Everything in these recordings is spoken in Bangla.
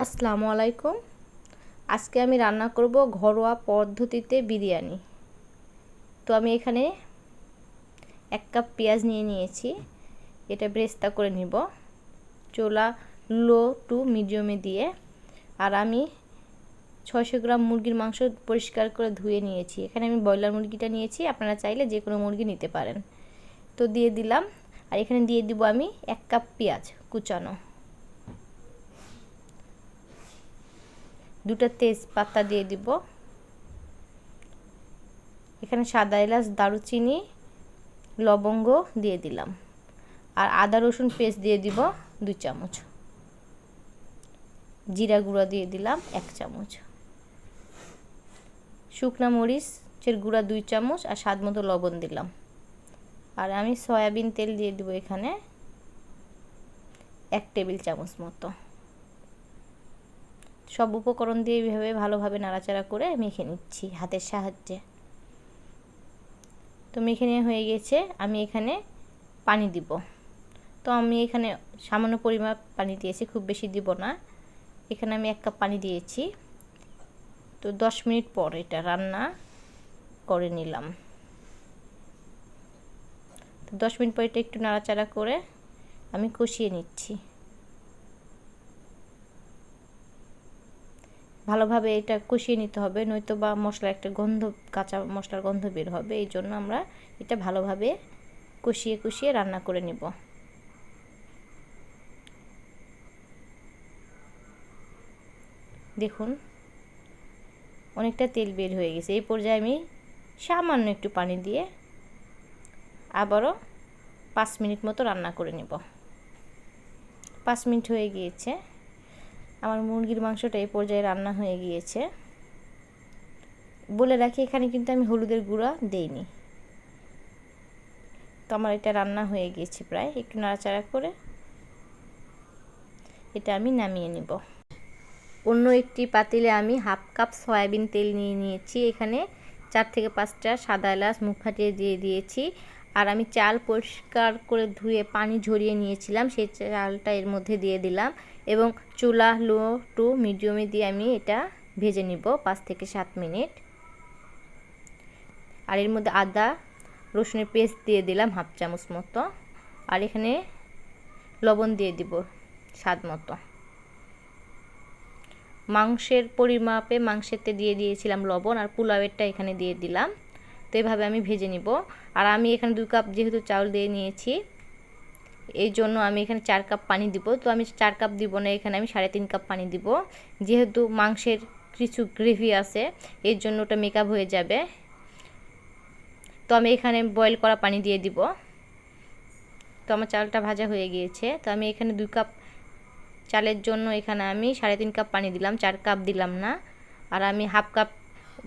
আসসালামু আলাইকুম। আজকে আমি রান্না করব ঘরোয়া পদ্ধতিতে বিরিয়ানি। তো আমি এখানে 1 কাপ পেঁয়াজ নিয়েছি। এটা বেরেস্তা করে নিব চুলা লো টু মিডিয়ামে দিয়ে। আর আমি 600 গ্রাম মুরগির মাংস পরিষ্কার করে ধুয়ে নিয়েছি। এখানে আমি ব্রয়লার মুরগিটা নিয়েছি, আপনারা চাইলে যে কোনো মুরগি নিতে পারেন। তো দিয়ে দিলাম। আর এখানে দিয়ে দিব আমি 1 কাপ পেঁয়াজ কুচানো, 2টা তেজপাতা দিয়ে দিব। এখানে সাদা এলাচ, দারুচিনি, লবঙ্গ দিয়ে দিলাম। আর আদা রসুন পেস্ট দিয়ে দিব 2 চামচ। জিরা গুঁড়া দিয়ে দিলাম 1 চামচ। শুকনা মরিচের গুঁড়া 2 চামচ আর স্বাদ মতো লবণ দিলাম। আর আমি সয়াবিন তেল দিয়ে দিব এখানে 1 টেবিল চামচ মতো। সব উপকরণ দিয়ে এইভাবে ভালোভাবে নাড়াচাড়া করে মেখে নিচ্ছি হাতের সাহায্যে। তো মেখে নেওয়া হয়ে গেছে। আমি এখানে পানি দিব। তো আমি এখানে সামান্য পরিমাণ পানি দিয়েছি, খুব বেশি দিব না। এখানে আমি 1 কাপ পানি দিয়েছি। তো 10 মিনিট পর এটা রান্না করে নিলাম। তো 10 মিনিট পর এটা একটু নাড়াচাড়া করে আমি কষিয়ে নিচ্ছি। ভালোভাবে এটা কষিয়ে নিতে হবে, নয়তো বা মশলা একটা গন্ধ, কাঁচা মশলার গন্ধ বের হবে। এই জন্য আমরা এটা ভালোভাবে কষিয়ে রান্না করে নেব। দেখুন অনেকটা তেল বের হয়ে গেছে। এই পর্যায়ে আমি সামান্য একটু পানি দিয়ে আবারও 5 মিনিট মতো রান্না করে নেব। 5 মিনিট হয়ে গিয়েছে। আমার মুরগির মাংসটা এই পর্যায়ে রান্না হয়ে গিয়েছে। বলে রাখি এখানে কিন্তু আমি হলুদের গুঁড়া দেইনি। তো আমার এটা রান্না হয়ে গিয়েছে প্রায়। একটু নাড়াচাড়া করে এটা আমি নামিয়ে নেব। অন্য একটি পাতিলে আমি 1/2 কাপ সয়াবিন তেল নিয়েছি। এখানে 4 থেকে 5টা সাদা এলাচ মুখ ফাটিয়ে দিয়ে দিয়েছি। আর আমি চাল পরিষ্কার করে ধুয়ে পানি ঝরিয়ে নিয়েছিলাম, সেই চালটা এর মধ্যে দিয়ে দিলাম এবং চুলা লো টু মিডিয়ামে দিয়ে আমি এটা ভেজে নিব 5 থেকে 7 মিনিট। আর এর মধ্যে আদা রসুনের পেস্ট দিয়ে দিলাম 1/2 চামচ মতো। আর এখানে লবণ দিয়ে দিব স্বাদ মতো। মাংসের পরিমাপে মাংসেতে দিয়ে দিয়েছিলাম লবণ, আর পোলাওয়েরটা এখানে দিয়ে দিলাম। তো এইভাবে আমি ভেজে নিব। আর আমি এখানে 2 কাপ যেহেতু চাউল দিয়ে নিয়েছি, এই জন্য আমি এখানে 4 কাপ পানি দিব। তো আমি 4 কাপ দিব না, এখানে আমি 3.5 কাপ পানি দিব। যেহেতু মাংসের কিছু গ্রেভি আছে, এর জন্য ওটা মেকআপ হয়ে যাবে। তো আমি এখানে বয়েল করা পানি দিয়ে দিব। তো আমার চালটা ভাজা হয়ে গিয়েছে। তো আমি এখানে 2 কাপ চালের জন্য এখানে আমি 3.5 কাপ পানি দিলাম, 4 কাপ দিলাম না। আর আমি 1/2 কাপ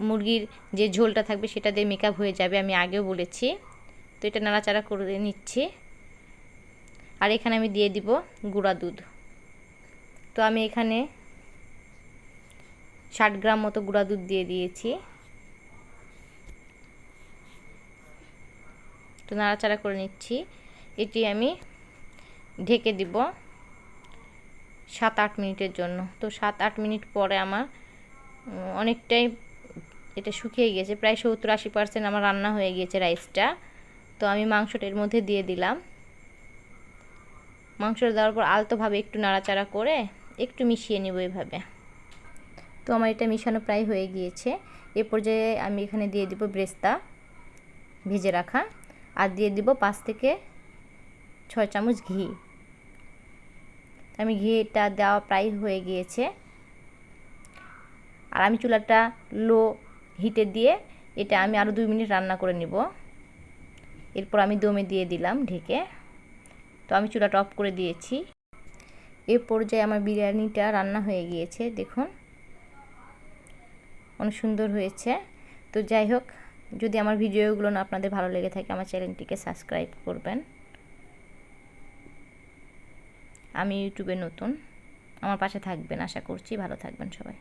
মুরগির যে ঝোলটা থাকবে সেটা দিয়ে মেকআপ হয়ে যাবে, আমি আগেও বলেছি। তো এটা নাড়াচাড়া করে নিচ্ছি। আর এখানে আমি দিয়ে দিব গুঁড়া দুধ। তো আমি এখানে 60 গ্রাম মতো গুঁড়া দুধ দিয়ে দিয়েছি। তো নাড়াচাড়া করে নিচ্ছি। এটি আমি ঢেকে দিব 7-8 মিনিটের জন্য। তো 7-8 মিনিট পরে আমার অনেকটাই এটা শুকিয়ে গেছে, প্রায় 70-80% আমার রান্না হয়ে গিয়েছে রাইসটা। তো আমি মাংসটা এর মধ্যে দিয়ে দিলাম। মাংসটা দেওয়ার পর আলতোভাবে একটু নাড়াচাড়া করে একটু মিশিয়ে নেব এভাবে। তো আমার এটা মিশানো প্রায় হয়ে গিয়েছে। এ পর্যায়ে আমি এখানে দিয়ে দিব বেরেস্তা ভেজে রাখা, আর দিয়ে দিব 5 থেকে 6 চামচ ঘি। আমি ঘিটা দেওয়া প্রায় হয়ে গিয়েছে। আর আমি চুলাটা লো হিটে দিয়ে এটা আমি আরও 2 মিনিট রান্না করে নিব। এরপর আমি দমে দিয়ে দিলাম ঢেকে। তো আমি চুলাটা অফ করে দিয়েছি। এ পর্যায়ে আমার বিরিয়ানিটা রান্না হয়ে গিয়েছে। দেখুন অনেক সুন্দর হয়েছে। তো যাই হোক, যদি আমার ভিডিওগুলো আপনাদের ভালো লেগে থাকে আমার চ্যানেলটিকে সাবস্ক্রাইব করবেন। আমি ইউটিউবে নতুন, আমার পাশে থাকবেন আশা করছি। ভালো থাকবেন সবাই।